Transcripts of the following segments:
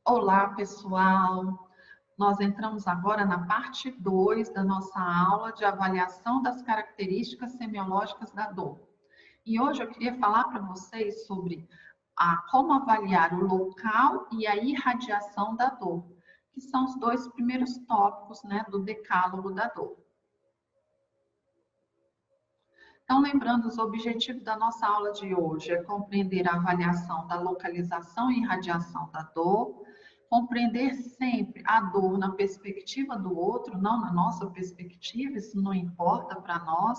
Olá, pessoal! Nós entramos agora na parte 2 da nossa aula de avaliação das características semiológicas da dor. E hoje eu queria falar para vocês sobre como avaliar o local e a irradiação da dor, que são os dois primeiros tópicos, né, do decálogo da dor. Então, lembrando, os objetivos da nossa aula de hoje é compreender a avaliação da localização e irradiação da dor, compreender sempre a dor na perspectiva do outro, não na nossa perspectiva, isso não importa para nós.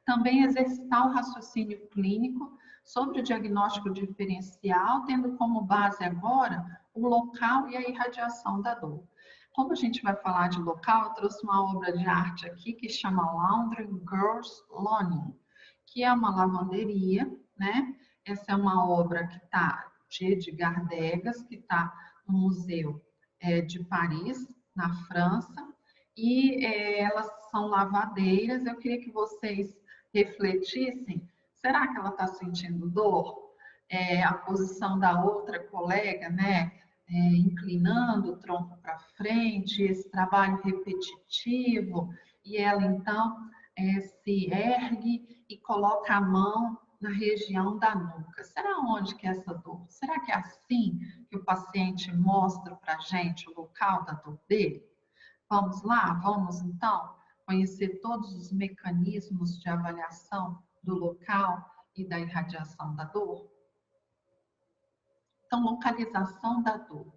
Também exercitar o raciocínio clínico sobre o diagnóstico diferencial, tendo como base agora o local e a irradiação da dor. Como a gente vai falar de local, eu trouxe uma obra de arte aqui que chama Laundry Girls Lawn, que é uma lavanderia, né? Essa é uma obra que está de Edgar Degas, que está no Museu de Paris, na França, e elas são lavadeiras. Eu queria que vocês refletissem, será que ela está sentindo dor? A posição da outra colega, né? Inclinando o tronco para frente, esse trabalho repetitivo, e ela então se ergue e coloca a mão na região da nuca. Será onde que é essa dor? Será que é assim que o paciente mostra para a gente o local da dor dele? Vamos lá? Vamos então conhecer todos os mecanismos de avaliação do local e da irradiação da dor? Então, localização da dor.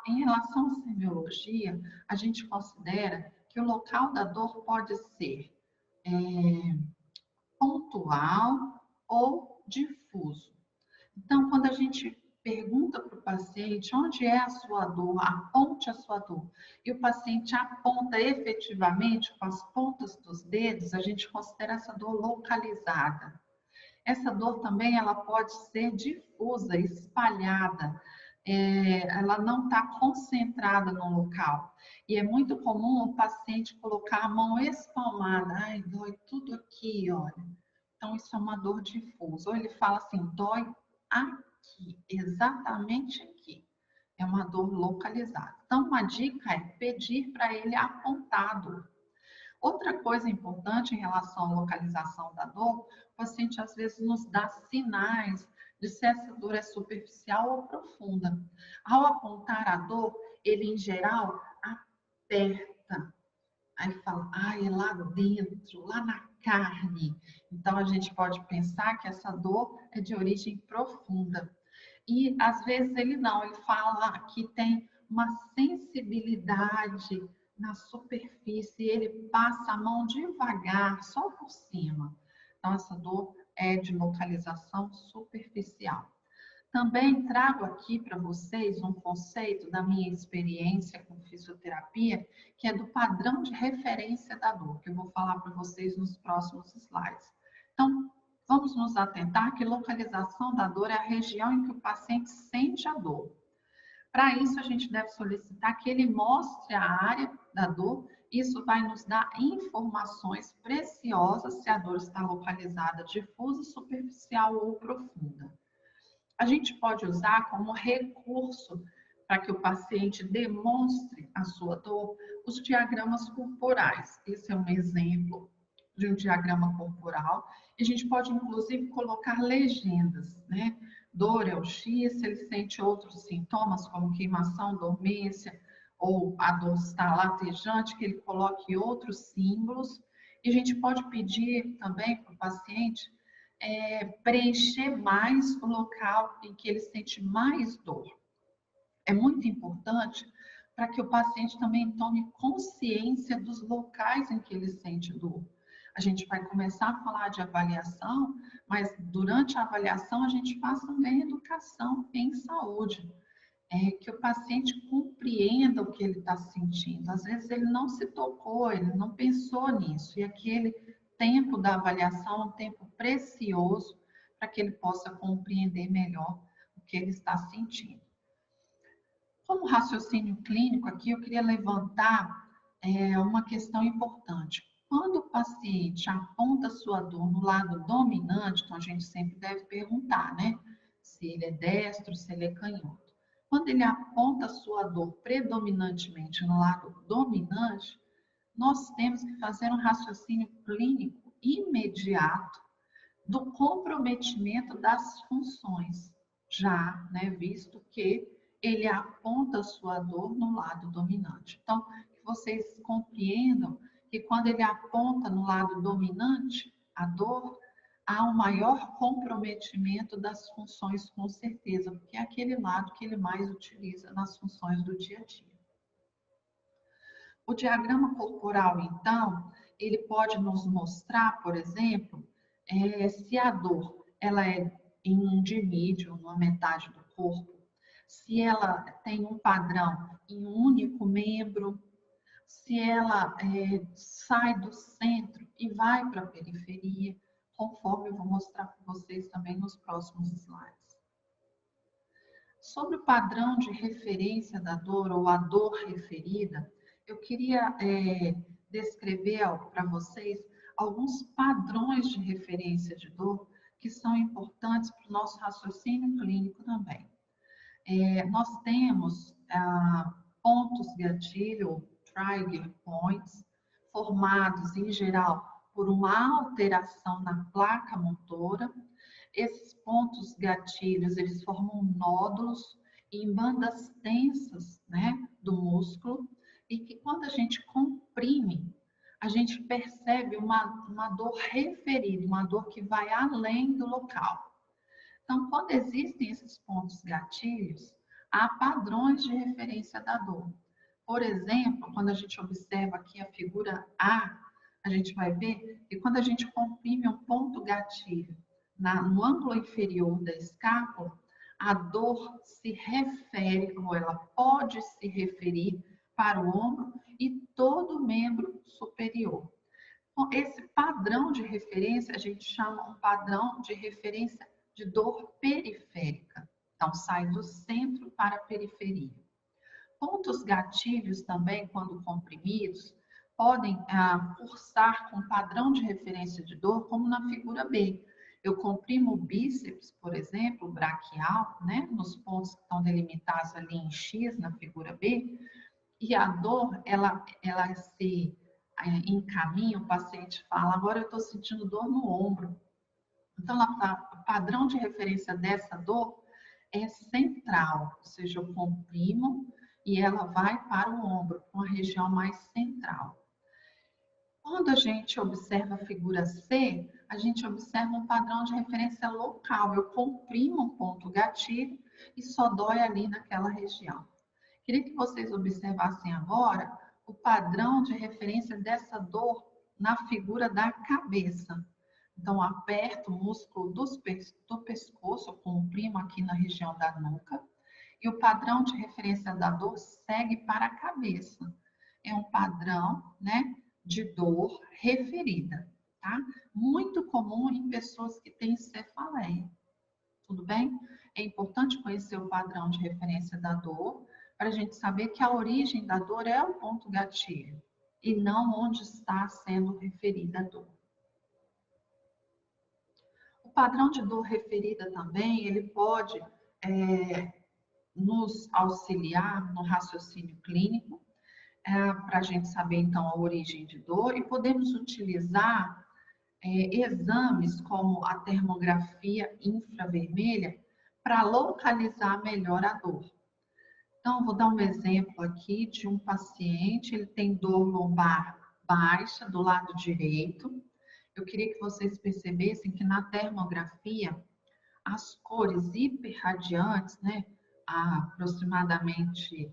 Em relação à semiologia, a gente considera que o local da dor pode ser pontual ou difuso. Então, quando a gente pergunta para o paciente onde é a sua dor, aponte a sua dor, e o paciente aponta efetivamente com as pontas dos dedos, a gente considera essa dor localizada. Essa dor também ela pode ser difusa, espalhada, ela não está concentrada no local. E é muito comum o paciente colocar a mão espalmada, ai, dói tudo aqui, olha. Então, isso é uma dor difusa. Ou ele fala assim, dói aqui, exatamente aqui. É uma dor localizada. Então, uma dica é pedir para ele apontar a dor. Outra coisa importante em relação à localização da dor, o paciente às vezes nos dá sinais de se essa dor é superficial ou profunda. Ao apontar a dor, ele em geral aperta. Aí fala, é lá dentro, lá na carne. Então a gente pode pensar que essa dor é de origem profunda. E às vezes ele não, ele fala que tem uma sensibilidade na superfície, ele passa a mão devagar, só por cima. Então, essa dor é de localização superficial. Também trago aqui para vocês um conceito da minha experiência com fisioterapia, que é do padrão de referência da dor, que eu vou falar para vocês nos próximos slides. Então, vamos nos atentar que localização da dor é a região em que o paciente sente a dor. Para isso, a gente deve solicitar que ele mostre a área da dor. Isso vai nos dar informações preciosas se a dor está localizada difusa, superficial ou profunda. A gente pode usar como recurso para que o paciente demonstre a sua dor os diagramas corporais. Esse é um exemplo de um diagrama corporal. E a gente pode, inclusive, colocar legendas, né? Dor é o X, se ele sente outros sintomas, como queimação, dormência, ou a dor está latejante, que ele coloque outros símbolos. E a gente pode pedir também para o paciente preencher mais o local em que ele sente mais dor. É muito importante para que o paciente também tome consciência dos locais em que ele sente dor. A gente vai começar a falar de avaliação, mas durante a avaliação a gente faz também educação em saúde. Que o paciente compreenda o que ele está sentindo. Às vezes ele não se tocou, ele não pensou nisso. E aquele tempo da avaliação é um tempo precioso para que ele possa compreender melhor o que ele está sentindo. Como raciocínio clínico aqui, eu queria levantar uma questão importante. Quando o paciente aponta sua dor no lado dominante, então a gente sempre deve perguntar, né? Se ele é destro, se ele é canhoto. Quando ele aponta a sua dor predominantemente no lado dominante, nós temos que fazer um raciocínio clínico imediato do comprometimento das funções, já, né, visto que ele aponta a sua dor no lado dominante. Então, que vocês compreendam que quando ele aponta no lado dominante a dor, há um maior comprometimento das funções, com certeza, porque é aquele lado que ele mais utiliza nas funções do dia a dia. O diagrama corporal, então, ele pode nos mostrar, por exemplo, se a dor ela é em um dimídio, numa metade do corpo, se ela tem um padrão em um único membro, se ela sai do centro e vai para a periferia, conforme eu vou mostrar para vocês também nos próximos slides. Sobre o padrão de referência da dor ou a dor referida, eu queria descrever para vocês alguns padrões de referência de dor que são importantes para o nosso raciocínio clínico também. Nós temos pontos gatilho, trigger points, formados em geral por uma alteração na placa motora. Esses pontos gatilhos, eles formam nódulos em bandas tensas, né, do músculo, e que quando a gente comprime, a gente percebe uma dor referida, uma dor que vai além do local. Então, quando existem esses pontos gatilhos, há padrões de referência da dor. Por exemplo, quando a gente observa aqui a figura A, a gente vai ver que quando a gente comprime um ponto gatilho no ângulo inferior da escápula, a dor se refere, ou ela pode se referir para o ombro e todo o membro superior. Então, esse padrão de referência a gente chama um padrão de referência de dor periférica. Então, sai do centro para a periferia. Pontos gatilhos também, quando comprimidos, podem cursar com padrão de referência de dor, como na figura B. Eu comprimo o bíceps, por exemplo, braquial, né, nos pontos que estão delimitados ali em X, na figura B, e a dor, ela se encaminha, o paciente fala, agora eu estou sentindo dor no ombro. Então, o padrão de referência dessa dor é central, ou seja, eu comprimo e ela vai para o ombro, com a região mais central. Quando a gente observa a figura C, a gente observa um padrão de referência local. Eu comprimo um ponto gatilho e só dói ali naquela região. Queria que vocês observassem agora o padrão de referência dessa dor na figura da cabeça. Então, aperto o músculo do pescoço, comprimo aqui na região da nuca, e o padrão de referência da dor segue para a cabeça. É um padrão, né, de dor referida, tá? Muito comum em pessoas que têm cefaleia. Tudo bem? É importante conhecer o padrão de referência da dor, para a gente saber que a origem da dor é o ponto gatilho, e não onde está sendo referida a dor. O padrão de dor referida também, ele pode nos auxiliar no raciocínio clínico, para a gente saber, então, a origem de dor, e podemos utilizar exames como a termografia infravermelha para localizar melhor a dor. Então, vou dar um exemplo aqui de um paciente, ele tem dor lombar baixa do lado direito. Eu queria que vocês percebessem que na termografia, as cores hiperradiantes, né, aproximadamente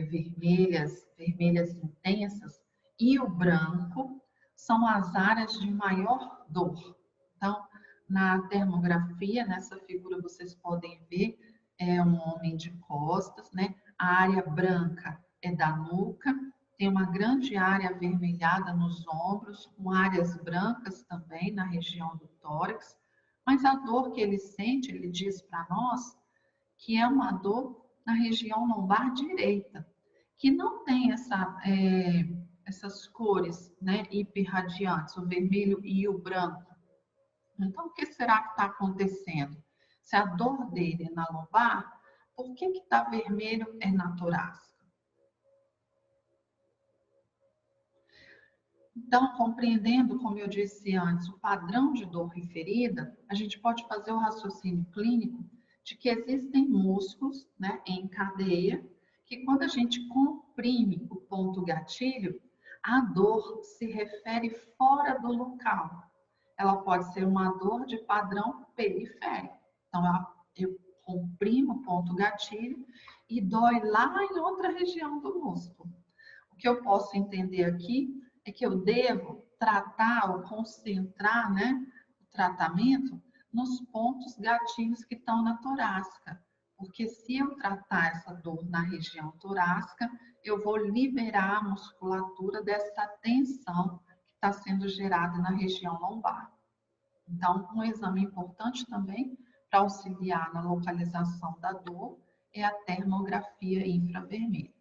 vermelhas intensas, e o branco são as áreas de maior dor. Então, na termografia, nessa figura vocês podem ver, é um homem de costas, né? A área branca é da nuca, tem uma grande área avermelhada nos ombros, com áreas brancas também na região do tórax, mas a dor que ele sente, ele diz para nós, que é uma dor na região lombar direita, que não tem essas cores, né, hiperradiantes, o vermelho e o branco. Então, o que será que está acontecendo? Se a dor dele é na lombar, Por que que tá vermelho é na torácica? Então, compreendendo, como eu disse antes, o padrão de dor referida, a gente pode fazer o raciocínio clínico de que existem músculos, né, em cadeia, que quando a gente comprime o ponto gatilho, a dor se refere fora do local. Ela pode ser uma dor de padrão periférico. Então, eu comprimo o ponto gatilho e dói lá em outra região do músculo. O que eu posso entender aqui é que eu devo tratar ou concentrar, né, o tratamento nos pontos gatilhos que estão na torácica. Porque se eu tratar essa dor na região torácica, eu vou liberar a musculatura dessa tensão que está sendo gerada na região lombar. Então, um exame importante também para auxiliar na localização da dor é a termografia infravermelha.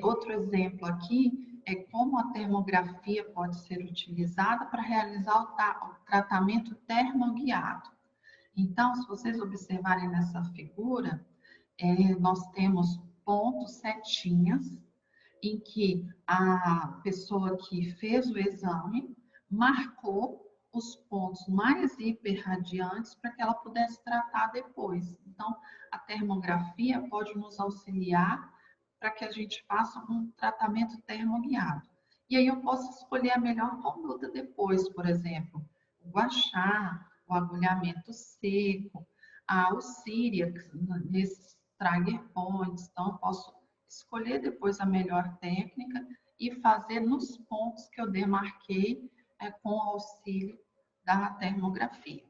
Outro exemplo aqui é como a termografia pode ser utilizada para realizar o tratamento termoguiado. Então, se vocês observarem nessa figura, nós temos pontos, setinhas, em que a pessoa que fez o exame marcou os pontos mais hiperradiantes para que ela pudesse tratar depois. Então, a termografia pode nos auxiliar para que a gente faça um tratamento termoguiado. E aí eu posso escolher a melhor conduta depois, por exemplo, o guachá, o agulhamento seco, o Cyriax, nesses trigger points. Então, eu posso escolher depois a melhor técnica e fazer nos pontos que eu demarquei com o auxílio da termografia.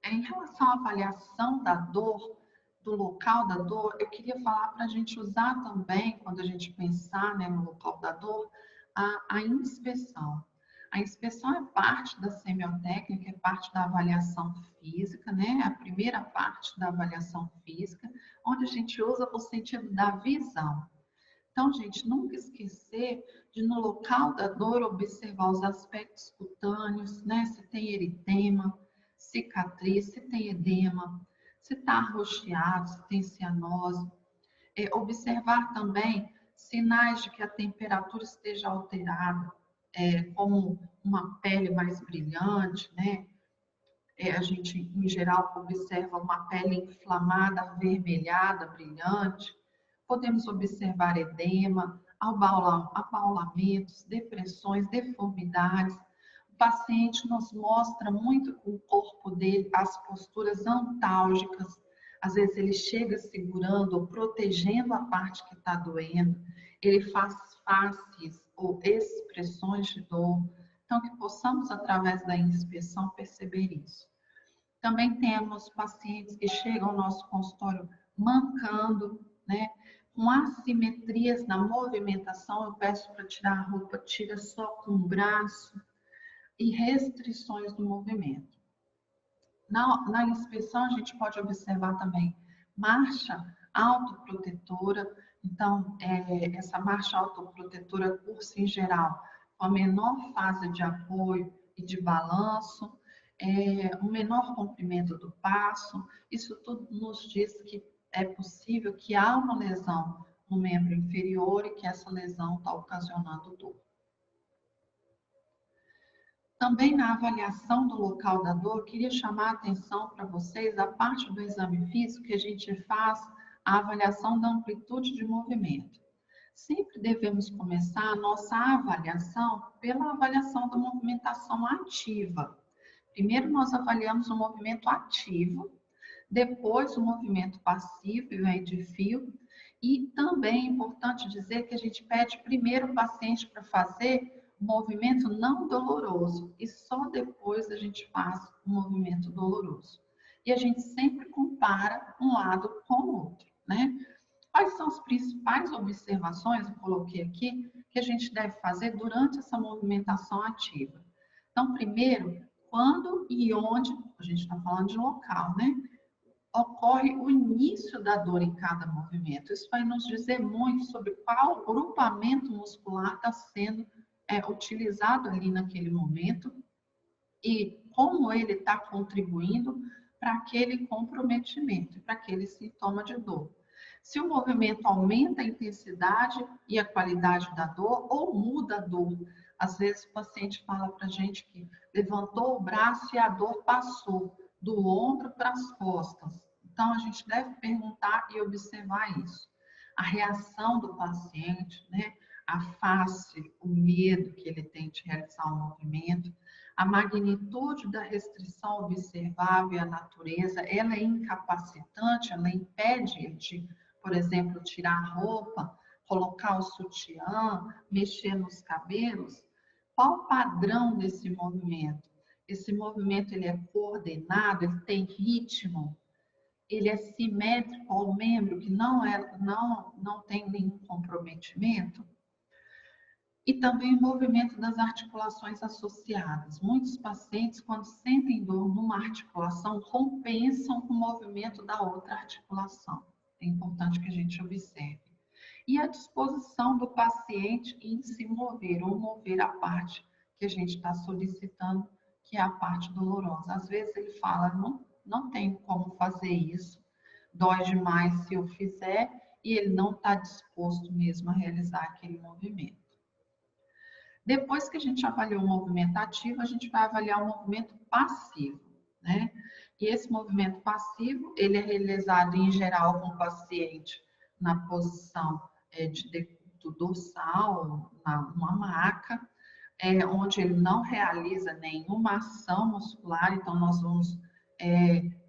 Em relação à avaliação da dor, do local da dor, eu queria falar para a gente usar também, quando a gente pensar, né, no local da dor, a inspeção. A inspeção é parte da semiotécnica, é parte da avaliação física, né? A primeira parte da avaliação física, onde a gente usa o sentido da visão. Então, gente, nunca esquecer de no local da dor observar os aspectos cutâneos, né? Se tem eritema, cicatriz, se tem edema, se está arroxeado, se tem cianose. Observar também sinais de que a temperatura esteja alterada, como uma pele mais brilhante, né? A gente, em geral, observa uma pele inflamada, avermelhada, brilhante. Podemos observar edema, abaulamentos, depressões, deformidades. O paciente nos mostra muito o corpo dele, as posturas antálgicas. Às vezes ele chega segurando ou protegendo a parte que está doendo. Ele faz faces ou expressões de dor. Então, que possamos, através da inspeção, perceber isso. Também temos pacientes que chegam ao nosso consultório mancando, né? Com assimetrias na movimentação, eu peço para tirar a roupa, tira só com o braço, e restrições no movimento. Na inspeção, a gente pode observar também marcha autoprotetora. Então, essa marcha autoprotetora cursa em geral com a menor fase de apoio e de balanço, o menor comprimento do passo. Isso tudo nos diz que é possível que há uma lesão no membro inferior e que essa lesão está ocasionando dor. Também na avaliação do local da dor, queria chamar a atenção para vocês a parte do exame físico que a gente faz a avaliação da amplitude de movimento. Sempre devemos começar a nossa avaliação pela avaliação da movimentação ativa. Primeiro nós avaliamos o movimento ativo, depois o movimento passivo e o end de fio, e também é importante dizer que a gente pede primeiro o paciente para fazer movimento não doloroso e só depois a gente faz o movimento doloroso. E a gente sempre compara um lado com o outro, né? Quais são as principais observações, eu coloquei aqui, que a gente deve fazer durante essa movimentação ativa? Então, primeiro, quando e onde, a gente está falando de local, né? Ocorre o início da dor em cada movimento. Isso vai nos dizer muito sobre qual grupamento muscular está sendo utilizado ali naquele momento e como ele está contribuindo para aquele comprometimento, para aquele sintoma de dor. Se o movimento aumenta a intensidade e a qualidade da dor ou muda a dor. Às vezes o paciente fala para a gente que levantou o braço e a dor passou do ombro para as costas. Então a gente deve perguntar e observar isso. A reação do paciente, né? A face, o medo que ele tem de realizar o movimento, a magnitude da restrição observável e a natureza, ela é incapacitante, ela impede ele de, por exemplo, tirar a roupa, colocar o sutiã, mexer nos cabelos. Qual o padrão desse movimento? Esse movimento ele é coordenado, ele tem ritmo, ele é simétrico ao membro que não tem nenhum comprometimento. E também o movimento das articulações associadas. Muitos pacientes, quando sentem dor numa articulação, compensam com o movimento da outra articulação. É importante que a gente observe. E a disposição do paciente em se mover ou mover a parte que a gente está solicitando, que é a parte dolorosa. Às vezes ele fala, não tenho como fazer isso, dói demais se eu fizer, e ele não está disposto mesmo a realizar aquele movimento. Depois que a gente avaliou o movimento ativo, a gente vai avaliar o movimento passivo, né? E esse movimento passivo, ele é realizado em geral com o paciente na posição de decúbito dorsal, numa maca, onde ele não realiza nenhuma ação muscular, então nós vamos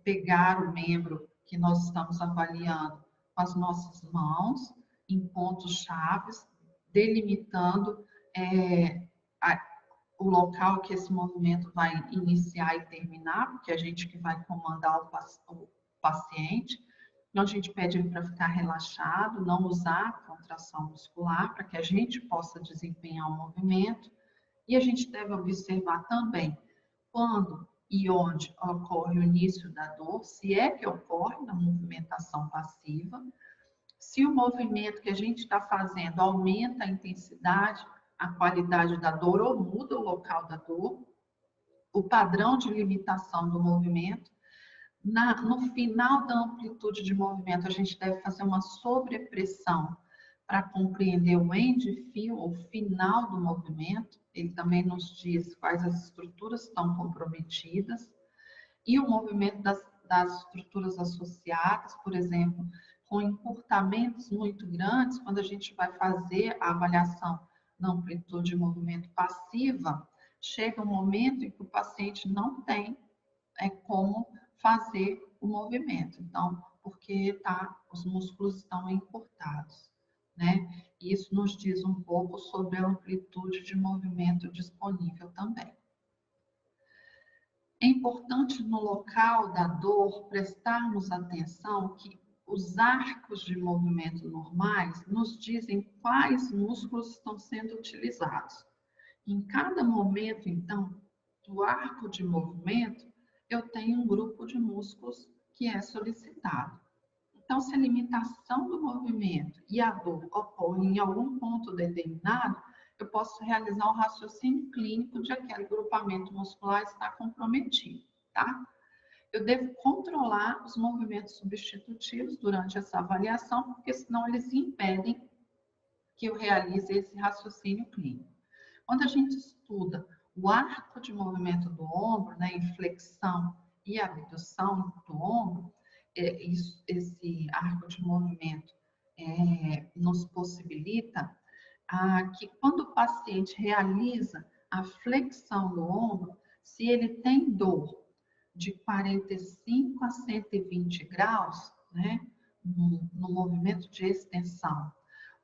pegar o membro que nós estamos avaliando com as nossas mãos, em pontos chaves, delimitando o local que esse movimento vai iniciar e terminar, porque a gente que vai comandar o paciente. Então, a gente pede ele para ficar relaxado, não usar contração muscular, para que a gente possa desempenhar o movimento. E a gente deve observar também quando e onde ocorre o início da dor, se é que ocorre na movimentação passiva, se o movimento que a gente está fazendo aumenta a intensidade, a qualidade da dor ou muda o local da dor, o padrão de limitação do movimento. No final da amplitude de movimento, a gente deve fazer uma sobrepressão para compreender o end feel, o final do movimento. Ele também nos diz quais as estruturas estão comprometidas. E o movimento das estruturas associadas, por exemplo, com encurtamentos muito grandes, quando a gente vai fazer a avaliação da amplitude de movimento passiva, chega um momento em que o paciente não tem como fazer o movimento. Então, porque os músculos estão encurtados, né? Isso nos diz um pouco sobre a amplitude de movimento disponível também. É importante no local da dor prestarmos atenção que os arcos de movimento normais nos dizem quais músculos estão sendo utilizados. Em cada momento, então, do arco de movimento, eu tenho um grupo de músculos que é solicitado. Então, se a limitação do movimento e a dor ocorrem em algum ponto determinado, eu posso realizar um raciocínio clínico de aquele grupamento muscular está comprometido, tá? Eu devo controlar os movimentos substitutivos durante essa avaliação, porque senão eles impedem que eu realize esse raciocínio clínico. Quando a gente estuda o arco de movimento do ombro, né, inflexão e abdução do ombro, esse arco de movimento nos possibilita que quando o paciente realiza a flexão do ombro, se ele tem dor de 45 a 120 graus, né, no movimento de extensão,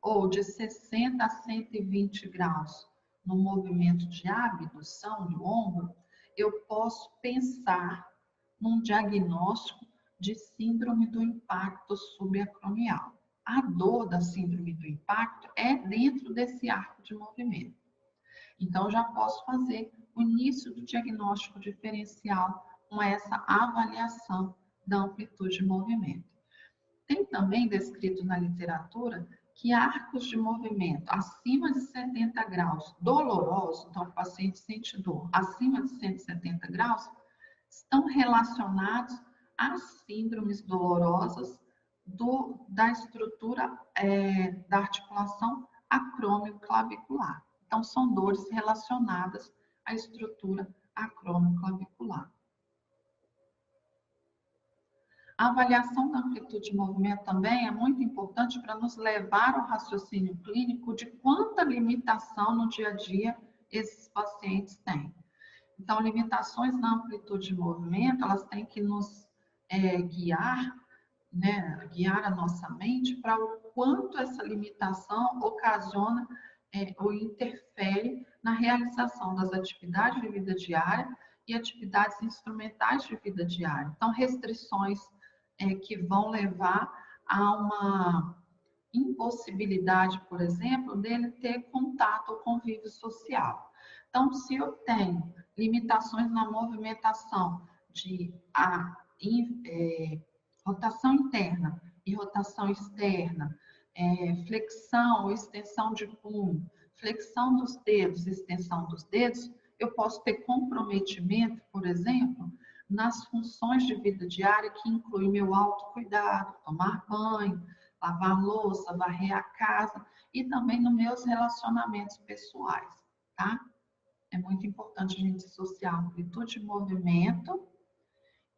ou de 60 a 120 graus no movimento de abdução do ombro, eu posso pensar num diagnóstico de síndrome do impacto subacromial. A dor da síndrome do impacto é dentro desse arco de movimento. Então, eu já posso fazer o início do diagnóstico diferencial com essa avaliação da amplitude de movimento. Tem também descrito na literatura que arcos de movimento acima de 70 graus dolorosos, então o paciente sente dor acima de 170 graus, estão relacionados às síndromes dolorosas da estrutura da articulação acromioclavicular. Então, são dores relacionadas à estrutura acromioclavicular. A avaliação da amplitude de movimento também é muito importante para nos levar ao raciocínio clínico de quanta limitação no dia a dia esses pacientes têm. Então, limitações na amplitude de movimento, elas têm que nos guiar, né, guiar a nossa mente para o quanto essa limitação ocasiona ou interfere na realização das atividades de vida diária e atividades instrumentais de vida diária. Então, restrições que vão levar a uma impossibilidade, por exemplo, dele ter contato ou convívio social. Então, se eu tenho limitações na movimentação de rotação interna e rotação externa, flexão ou extensão de punho, flexão dos dedos, extensão dos dedos, eu posso ter comprometimento, por exemplo, nas funções de vida diária que inclui meu autocuidado, tomar banho, lavar louça, varrer a casa e também nos meus relacionamentos pessoais, tá? É muito importante a gente associar a amplitude de movimento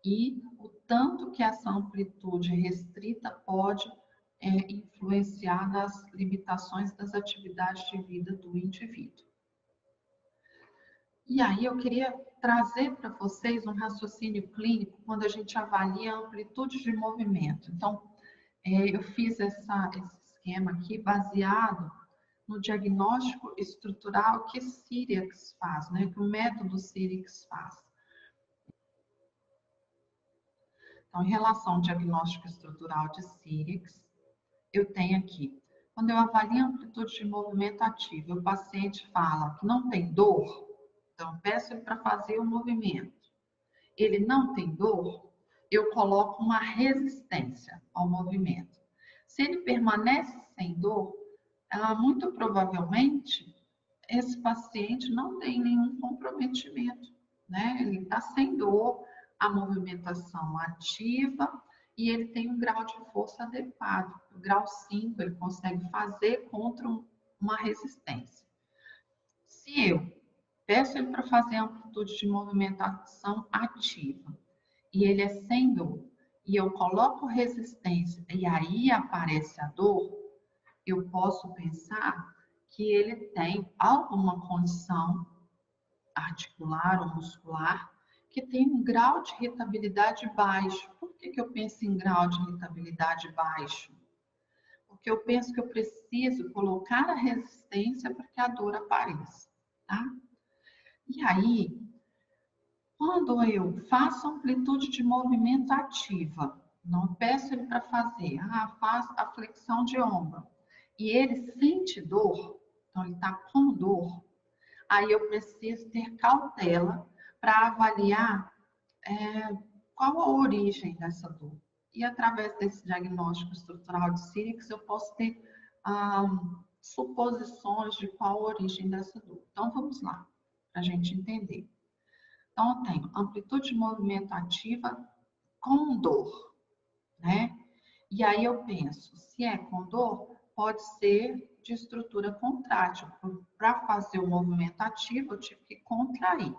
e o tanto que essa amplitude restrita pode influenciar nas limitações das atividades de vida do indivíduo. E aí eu queria trazer para vocês um raciocínio clínico quando a gente avalia a amplitude de movimento. Então, eu fiz esse esquema aqui baseado no diagnóstico estrutural que Siriax faz, né? Que o método Siriax faz. Então, em relação ao diagnóstico estrutural de Siriax, eu tenho aqui, quando eu avalio a amplitude de movimento ativo, o paciente fala que não tem dor, então peço ele para fazer o movimento. Ele não tem dor, eu coloco uma resistência ao movimento. Se ele permanece sem dor, muito provavelmente esse paciente não tem nenhum comprometimento, né? Ele está sem dor, a movimentação ativa e ele tem um grau de força adequado. O grau 5 ele consegue fazer contra uma resistência. Se eu peço ele para fazer amplitude de movimentação ativa e ele é sem dor, e eu coloco resistência e aí aparece a dor, eu posso pensar que ele tem alguma condição articular ou muscular que tem um grau de irritabilidade baixo. Por que eu penso em grau de irritabilidade baixo? Porque eu penso que eu preciso colocar a resistência para que a dor apareça, tá? E aí, quando eu faço amplitude de movimento ativa, não peço ele para fazer, faz a flexão de ombro, e ele sente dor, então ele está com dor, aí eu preciso ter cautela para avaliar qual a origem dessa dor. E através desse diagnóstico estrutural de Siriax, eu posso ter suposições de qual a origem dessa dor. Então, vamos lá, para a gente entender. Então, eu tenho amplitude de movimento ativa com dor, né? E aí eu penso, se é com dor, pode ser de estrutura contrátil. Para fazer o movimento ativo, eu tive que contrair.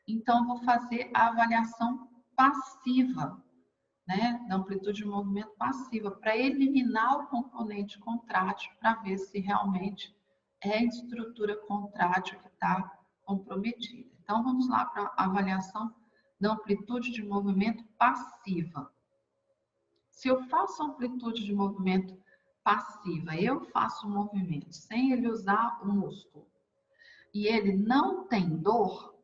Então, vou fazer a avaliação passiva, né? Da amplitude de movimento passiva, para eliminar o componente contrátil, para ver se realmente é a estrutura contrátil que está comprometida. Então, vamos lá para a avaliação da amplitude de movimento passiva. Se eu faço amplitude de movimento passiva, eu faço o movimento sem ele usar o músculo, e ele não tem dor,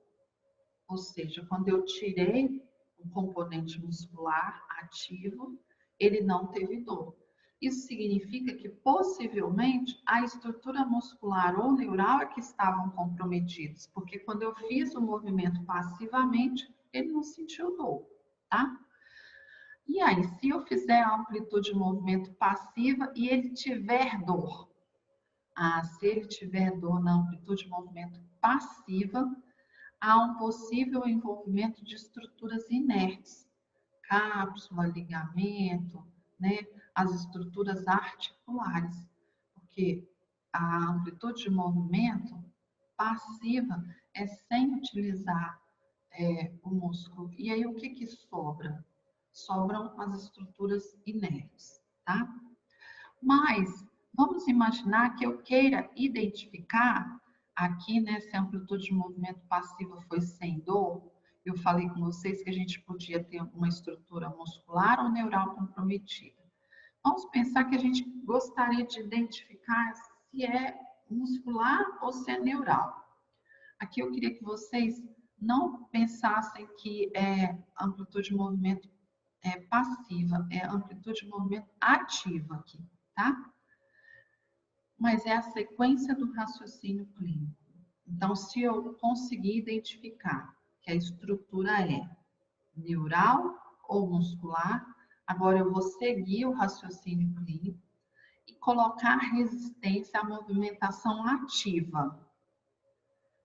ou seja, quando eu tirei um componente muscular ativo, ele não teve dor. Isso significa que possivelmente a estrutura muscular ou neural é que estavam comprometidos, porque quando eu fiz o movimento passivamente, ele não sentiu dor, tá? E aí, se eu fizer a amplitude de movimento passiva e ele tiver dor? Se ele tiver dor na amplitude de movimento passiva, há um possível envolvimento de estruturas inertes, cápsula, ligamento, né, as estruturas articulares, porque a amplitude de movimento passiva é sem utilizar o músculo. E aí o que que sobra? Sobram as estruturas inertes, tá? Mas vamos imaginar que eu queira identificar aqui, né, se a amplitude de movimento passiva foi sem dor. Eu falei com vocês que a gente podia ter uma estrutura muscular ou neural comprometida. Vamos pensar que a gente gostaria de identificar se é muscular ou se é neural. Aqui eu queria que vocês não pensassem que é amplitude de movimento passiva, é amplitude de movimento ativa aqui, tá? Mas é a sequência do raciocínio clínico. Então, se eu conseguir identificar que a estrutura é neural ou muscular, agora eu vou seguir o raciocínio clínico e colocar resistência à movimentação ativa.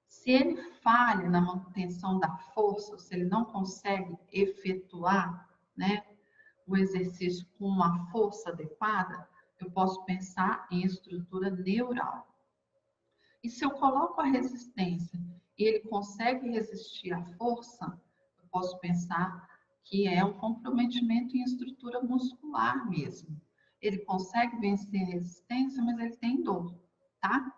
Se ele falha na manutenção da força, se ele não consegue efetuar, né, o exercício com uma força adequada, eu posso pensar em estrutura neural. E se eu coloco a resistência e ele consegue resistir à força, eu posso pensar que é um comprometimento em estrutura muscular mesmo. Ele consegue vencer a resistência, mas ele tem dor, tá?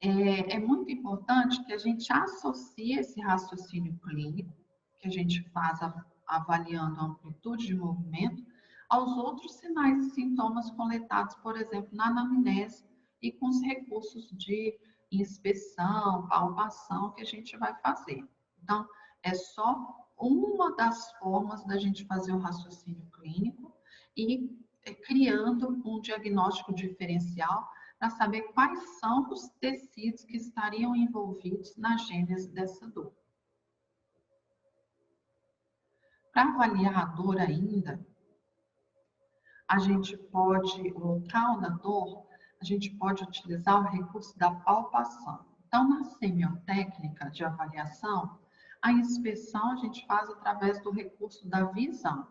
É muito importante que a gente associe esse raciocínio clínico, que a gente faz avaliando a amplitude de movimento, aos outros sinais e sintomas coletados, por exemplo, na anamnese e com os recursos de inspeção, palpação que a gente vai fazer. Então, é só uma das formas da gente fazer o raciocínio clínico e criando um diagnóstico diferencial para saber quais são os tecidos que estariam envolvidos na gênese dessa dor. Para avaliar a dor ainda, a gente pode, o local da dor, a gente pode utilizar o recurso da palpação. Então, na semiotécnica de avaliação, a inspeção a gente faz através do recurso da visão.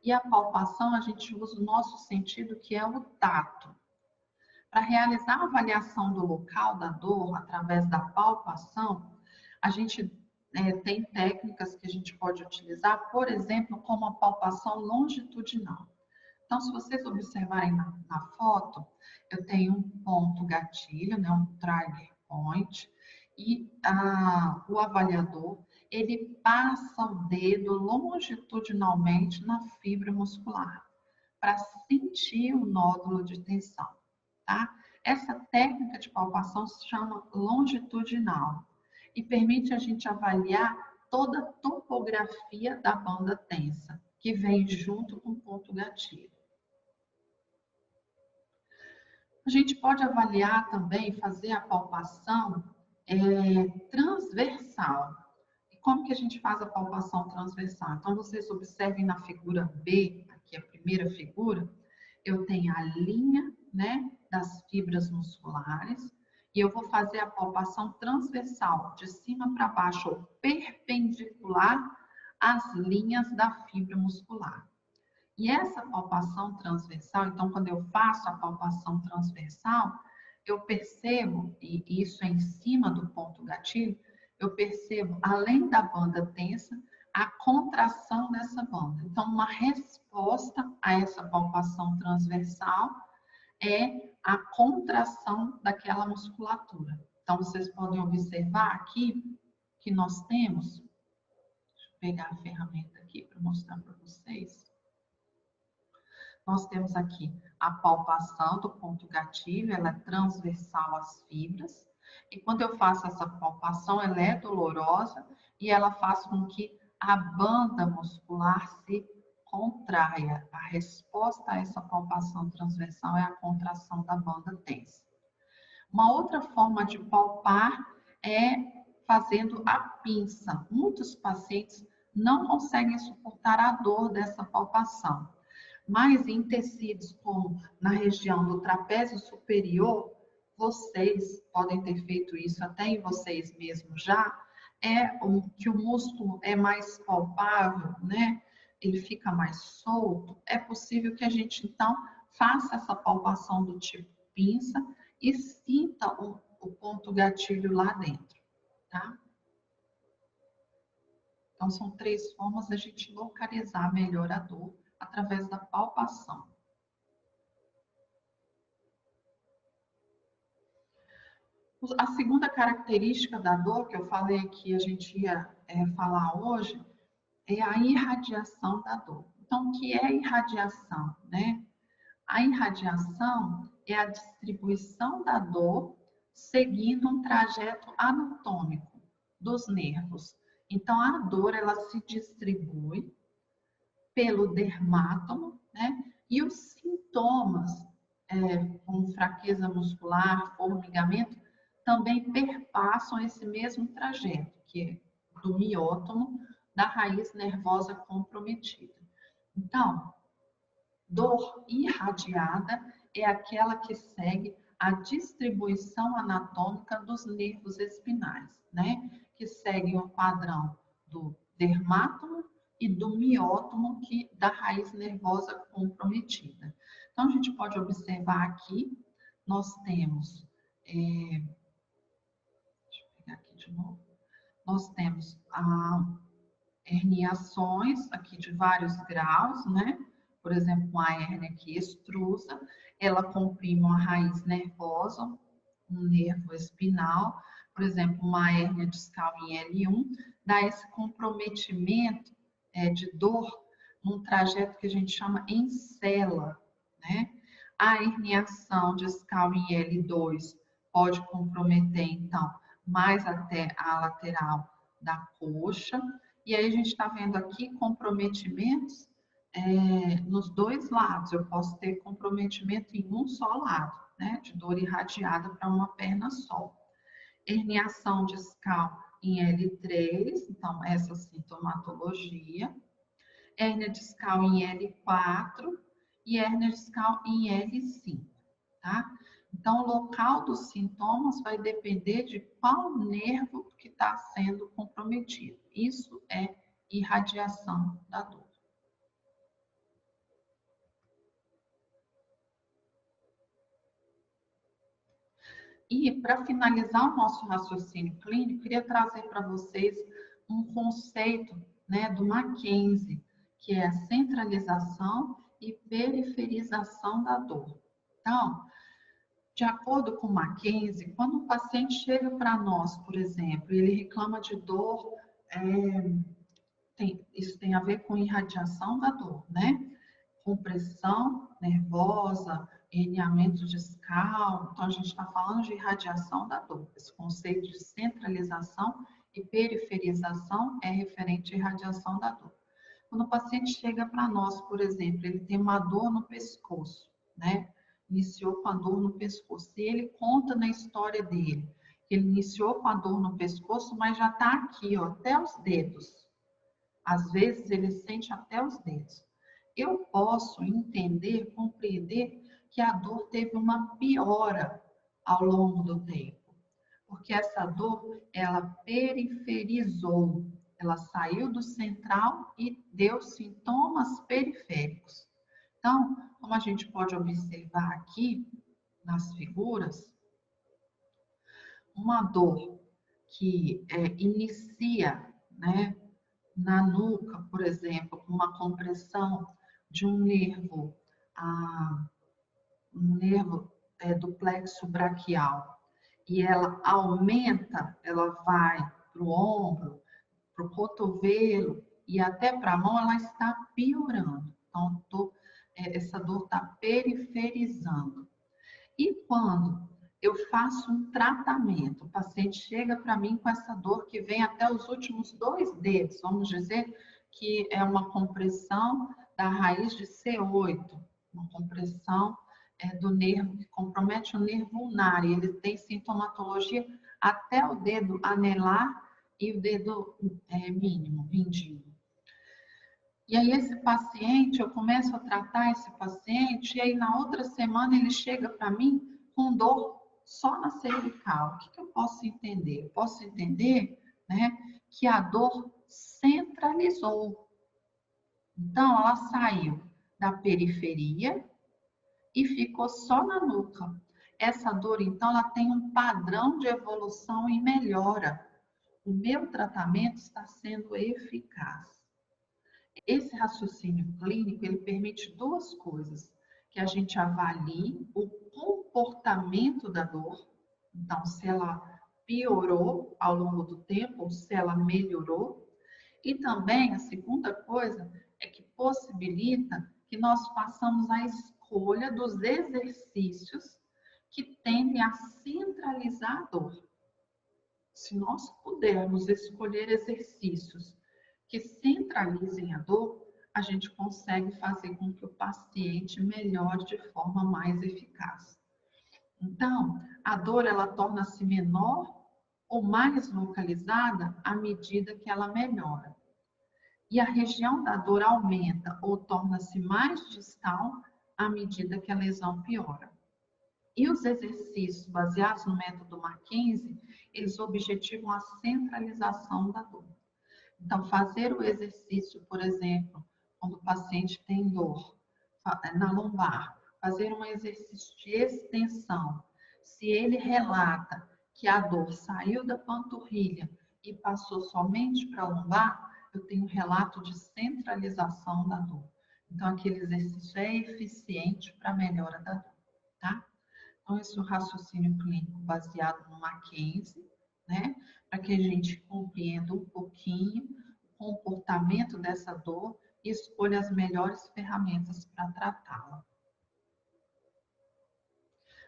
E a palpação a gente usa o nosso sentido, que é o tato. Para realizar a avaliação do local da dor através da palpação, a gente tem técnicas que a gente pode utilizar, por exemplo, como a palpação longitudinal. Então, se vocês observarem na foto, eu tenho um ponto gatilho, né, um trigger point, e o avaliador, ele passa o dedo longitudinalmente na fibra muscular, para sentir o nódulo de tensão. Tá? Essa técnica de palpação se chama longitudinal e permite a gente avaliar toda a topografia da banda tensa, que vem junto com o ponto gatilho. A gente pode avaliar também, fazer a palpação transversal. E como que a gente faz a palpação transversal? Então, vocês observem na figura B, aqui a primeira figura, eu tenho a linha, né, das fibras musculares e eu vou fazer a palpação transversal, de cima para baixo, ou perpendicular às linhas da fibra muscular. E essa palpação transversal, então, quando eu faço a palpação transversal, eu percebo, e isso é em cima do ponto gatilho, eu percebo, além da banda tensa, a contração dessa banda. Então, uma resposta a essa palpação transversal é a contração daquela musculatura. Então, vocês podem observar aqui que nós temos, deixa eu pegar a ferramenta aqui para mostrar para vocês. Nós temos aqui a palpação do ponto gatilho, ela é transversal às fibras. E quando eu faço essa palpação, ela é dolorosa e ela faz com que a banda muscular se contraia. A resposta a essa palpação transversal é a contração da banda tensa. Uma outra forma de palpar é fazendo a pinça. Muitos pacientes não conseguem suportar a dor dessa palpação. Mas em tecidos como na região do trapézio superior, vocês podem ter feito isso até em vocês mesmos já, que o músculo é mais palpável, né? Ele fica mais solto, é possível que a gente então faça essa palpação do tipo pinça e sinta o ponto gatilho lá dentro, tá? Então, são 3 formas da gente localizar melhor a dor através da palpação. A segunda característica da dor, que eu falei que a gente ia falar hoje, é a irradiação da dor. Então, o que é irradiação, né? A irradiação é a distribuição da dor seguindo um trajeto anatômico dos nervos. Então, a dor ela se distribui pelo dermátomo, né? E os sintomas, como fraqueza muscular, formigamento, também perpassam esse mesmo trajeto, que é do miótomo, da raiz nervosa comprometida. Então, dor irradiada é aquela que segue a distribuição anatômica dos nervos espinais, né? Que segue o padrão do dermátomo e do miótomo, da raiz nervosa comprometida. Então, a gente pode observar aqui, nós temos, deixa eu pegar aqui de novo, nós temos herniações aqui de vários graus, né? Por exemplo, uma hérnia que extrusa, ela comprime uma raiz nervosa, um nervo espinal, por exemplo, uma hérnia discal em L1, dá esse comprometimento de dor num trajeto que a gente chama em cela, né? A herniação discal em L2 pode comprometer, então, mais até a lateral da coxa, e aí a gente está vendo aqui comprometimentos nos 2 lados. Eu posso ter comprometimento em um só lado, né? De dor irradiada para uma perna só. Herniação discal em L3, então essa sintomatologia. Hérnia discal em L4 e hérnia discal em L5, tá? Então, o local dos sintomas vai depender de qual nervo que está sendo comprometido. Isso é irradiação da dor. E, para finalizar o nosso raciocínio clínico, queria trazer para vocês um conceito, né, do Mackenzie, que é a centralização e periferização da dor. Então, de acordo com Mackenzie, quando o paciente chega para nós, por exemplo, e ele reclama de dor, isso tem a ver com irradiação da dor, né? Compressão nervosa, herniamento discal. Então, a gente está falando de irradiação da dor. Esse conceito de centralização e periferização é referente à irradiação da dor. Quando o paciente chega para nós, por exemplo, ele tem uma dor no pescoço, né? Iniciou com a dor no pescoço. E ele conta na história dele que ele iniciou com a dor no pescoço, mas já está aqui, ó, até os dedos. Às vezes ele sente até os dedos. Eu posso entender, compreender que a dor teve uma piora ao longo do tempo, porque essa dor, ela periferizou, ela saiu do central e deu sintomas periféricos. Então, como a gente pode observar aqui nas figuras, uma dor que inicia, né, na nuca, por exemplo, com uma compressão de um nervo, do plexo braquial, e ela aumenta, ela vai para o ombro, para o cotovelo e até para a mão, ela está piorando. Então, essa dor está periferizando. E quando eu faço um tratamento, o paciente chega para mim com essa dor que vem até os últimos 2 dedos, vamos dizer que é uma compressão da raiz de C8, uma compressão do nervo que compromete o nervo ulnar, e ele tem sintomatologia até o dedo anelar e o dedo mínimo, mindinho. E aí esse paciente, eu começo a tratar esse paciente, e aí na outra semana ele chega para mim com dor só na cervical. O que eu posso entender? Eu posso entender, né, que a dor centralizou. Então, ela saiu da periferia e ficou só na nuca. Essa dor, então, ela tem um padrão de evolução e melhora. O meu tratamento está sendo eficaz. Esse raciocínio clínico, ele permite duas coisas, que a gente avalie o comportamento da dor, então se ela piorou ao longo do tempo ou se ela melhorou, e também a segunda coisa é que possibilita que nós façamos a escolha dos exercícios que tendem a centralizar a dor. Se nós pudermos escolher exercícios que centralizem a dor, a gente consegue fazer com que o paciente melhore de forma mais eficaz. Então, a dor ela torna-se menor ou mais localizada à medida que ela melhora. E a região da dor aumenta ou torna-se mais distal à medida que a lesão piora. E os exercícios baseados no método Mackenzie, eles objetivam a centralização da dor. Então, fazer o exercício, por exemplo, quando o paciente tem dor na lombar, fazer um exercício de extensão. Se ele relata que a dor saiu da panturrilha e passou somente para a lombar, eu tenho um relato de centralização da dor. Então, aquele exercício é eficiente para a melhora da dor, tá? Então, esse é o raciocínio clínico baseado no Mackenzie, né? Para que a gente compreenda um pouquinho o comportamento dessa dor e escolha as melhores ferramentas para tratá-la.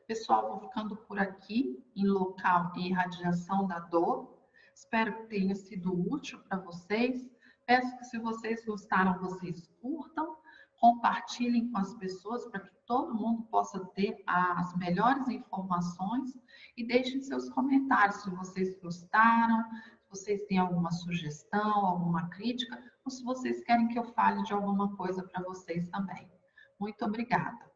Pessoal, vou ficando por aqui em local e irradiação da dor. Espero que tenha sido útil para vocês. Peço que se vocês gostaram, vocês curtam, compartilhem com as pessoas para que todo mundo possa ter as melhores informações e deixem seus comentários se vocês gostaram, se vocês têm alguma sugestão, alguma crítica ou se vocês querem que eu fale de alguma coisa para vocês também. Muito obrigada.